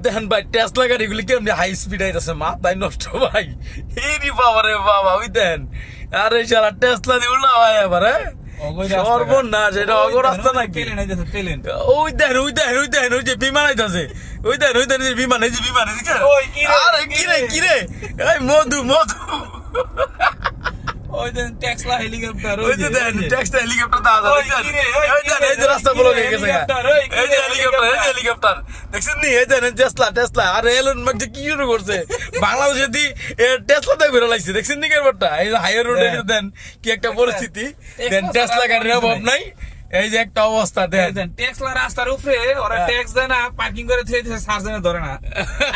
দেখেন ভাই টেসলা গাড়িগুলি কেমনি হাই স্পিড আইতাছে, মাথায় নষ্ট ভাই। এই বাবা রে বাবা, ওই দেন আরে শালা টেসলা দিয়ে উল্লা ভাই এবার সর্বনাশ, এটা অগো রাস্তা নাকি? ওই দেন ওই দেন ওই দেন ওই যে বিমান আইতাছে, ওই দেন ওই দেন বিমান, এই যে বিমান, আরে কিরে কিরে, এই মধু মধু, ওই দেন টেসলা হেলিকপ্টার, ওই যে দেন টেসলা হেলিকপ্টার দাদা, ওই দেন এই যে রাস্তা ব্লক হয়ে গেছে, এই যে হেলিকপ্টার, এই যে হেলিকপ্টার দেখছেন নি? এই দেন টেসলা টেসলা, আর এলন মাস্ক যে কি শুরু করছে বাংলাদেশে দি টেসলা দিয়ে ঘুরে লাগছে, দেখছেন নি কেবলটা? এই যে হাইওয়ে রোডে দেন কি একটা পরিস্থিতি, দেন টেসলা গাড়ির অভাব নাই, এই যে একটা অবস্থা দেন। টেসলা রাস্তার উপরে ওরা ট্যাক্স দেয় না, পার্কিং করে থুয়ে দিয়েছে, সার্জেনে ধরে না।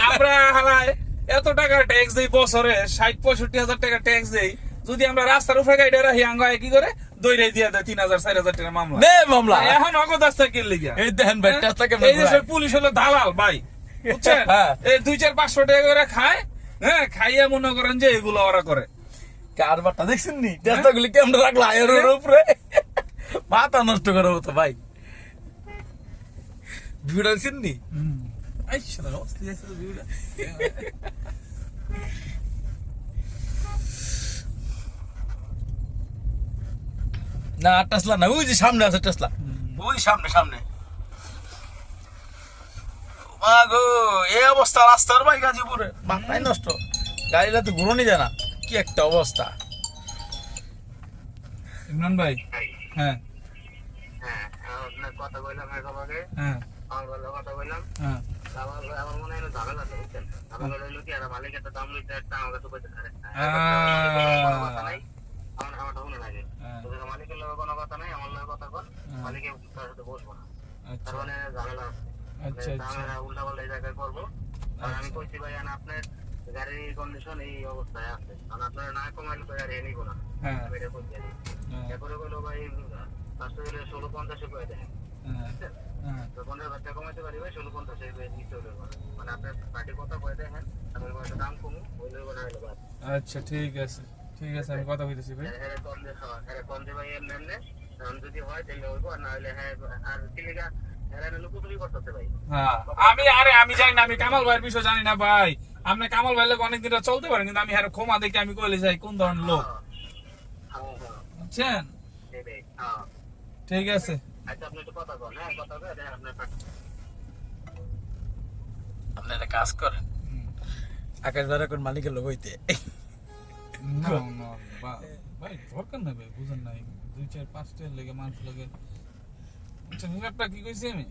আমরা হালায় এত টাকা ট্যাক্স দেই বছরে, 60-65 হাজার টাকা ট্যাক্স দেই, যদি আমরা রাস্তার উপরে গাড়ি রাখি আঙ্গ কি করে দৌড়ে দিয়ে দেয় 3,000-4,000 টাকা মামলা, মামলা এখন অগদাস্তা কি লিগা? এই দেখেন ভাই টেসলা কেমন, এই দেশের পুলিশ হলো দালাল ভাই, বুঝছেন? এই 200-500 টাকা করে খায়, হ্যাঁ খাইয়া মনে করেন যে এগুলো ওরা করে কারবারটা দেখছেন নি? টেসলা গুলি কেমন রাখলো হাইওয়ের উপরে, মাথা নষ্ট করার মতো ভাই। ভিউটা দেখছেন নি? না টেসলা না, ওই যে সামনে আছে টেসলা, ওই সামনে সামনে। গো এই অবস্থা রাস্তার ভাই গাজীপুরে, মাথায় নষ্ট, গাড়িটা তো ঘুরোনি যায় না, কি একটা অবস্থা। ইমরান ভাই, হ্যাঁ কথা বললাম তোমাকে, হ্যাঁ কথা বললাম, হ্যাঁ আমার মনে হয় ঝামেলা আছে, বুঝছেন? ঝামেলা হইলো কি, আর মালিক একটা দাম লইতে একটা আমার কাছে পয়সা ছাড়ে কথা নাই, আমার শুনে লাগে মালিকের লোক কোনো কথা নাই, আমার লোক কথা কর, মালিকের তার সাথে বসবো না, তার মানে ঝামেলা আছে, ঝামেলা উল্টা পাল্টা এই জায়গায় করবো। আর আমি কইছি ভাই আপনার গাড়ির কন্ডিশন এই অবস্থায় আছে, কারণ আপনারা না কমাইলে তো গাড়ি নিব না, আমি এটা কইছি। এরপরে বললো ভাই ফার্স্ট হলে 1650 করে দেয়, তো 15,000 কমাইতে পারি ভাই, 1650 নিতে হলে মানে আপনার পার্টি কথা বলে দেখেন, আমি একটা দাম কমু ওইলে বলা হলো বাদ। আচ্ছা ঠিক আছে ঠিক আছে, আমি কথা কইতেছি ভাই। হ্যাঁ কম দে ভাই এমনি যদি হয় তাহলে হইবো, আর না হলে হ্যাঁ আর কিলিগা আমি জানি না, আমি কামাল ভাইয়ের বিষয় জানি না ভাই। আপনি কামাল ভাই লোক অনেকদিন চলতে পারেন, কিন্তু আমি হ্যাঁ ক্ষমা দেখে আমি কইলে যাই কোন ধরনের লোক, বুঝছেন? ঠিক আছে, আপনি একটা কাজ করেন, আকাশ ধরা কোন মালিকের লোক হইতে ভাই দরকার নাই ভাই, বুঝেন নাই 2-4-5টা লেগে মানুষ লাগে, হিসাবটা কি কইছি আমি?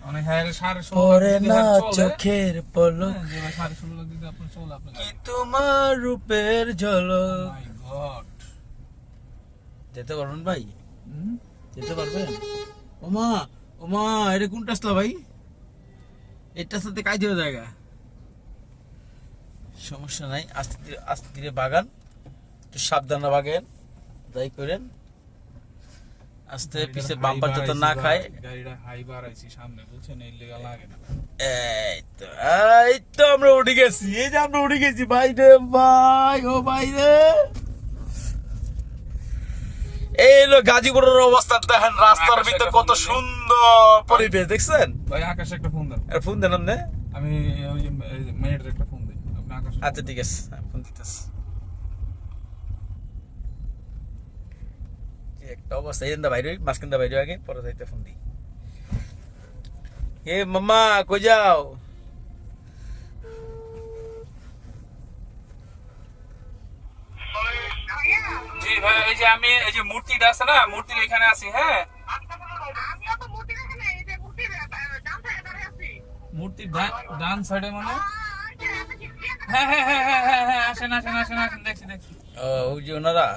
অনেক হ্যাঁ 16.5 চোখের পলক, 16.5 দিতে আপনি চলে আপনি কি তোমার রূপের ঝলক। মাই গড, যেতে পারবেন ভাই? যেতে পারবেন? ওমা ওমা, এটা কোন টেসলা ভাই? এটার সাথে কাজ হয়ে জায়গা, সমস্যা নাই, আস্তে ধীরে আস্তে ধীরে বাগান, একটু সাবধানে বাগেন, যাই করেন আস্তে, পিছে বাম্পার যাতে না খায়। গাড়িটা হাইবার আইছি সামনে, বুঝছেন? এই লেগা লাগে না। এই তো আমরা উঠে গেছি, এই যে আমরা উঠে গেছি ভাই রে ভাই, ও ভাই রে, এই হলো গাজীপুরের অবস্থা। দেখেন রাস্তার ভিতরে কত সুন্দর পরিবেশ, দেখছেন ভাই? আকাশে একটা ফোন দেন, ফোন দেন আপনি, আমি ওই যে ম্যানেজার একটা ফোন দিই আপনি আকাশে। আচ্ছা ঠিক আছে, ফোন দিতেছি। একটা অবস্থা, এই বাইরে মাঝখানটা বাইরে, আগে পরে যাইতে ফোন দিই। এ মামা কই যাও? জি ভাই, এই যে আমি এই যে মূর্তিটা আছে না, মূর্তির এখানে আছি। হ্যাঁ মূর্তির ডান সাইডে মানে, হ্যাঁ হ্যাঁ হ্যাঁ হ্যাঁ হ্যাঁ হ্যাঁ, আসেন আসেন আসেন আসেন, দেখছি দেখছি। ওই যে ওনারা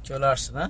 চলে আসছে না?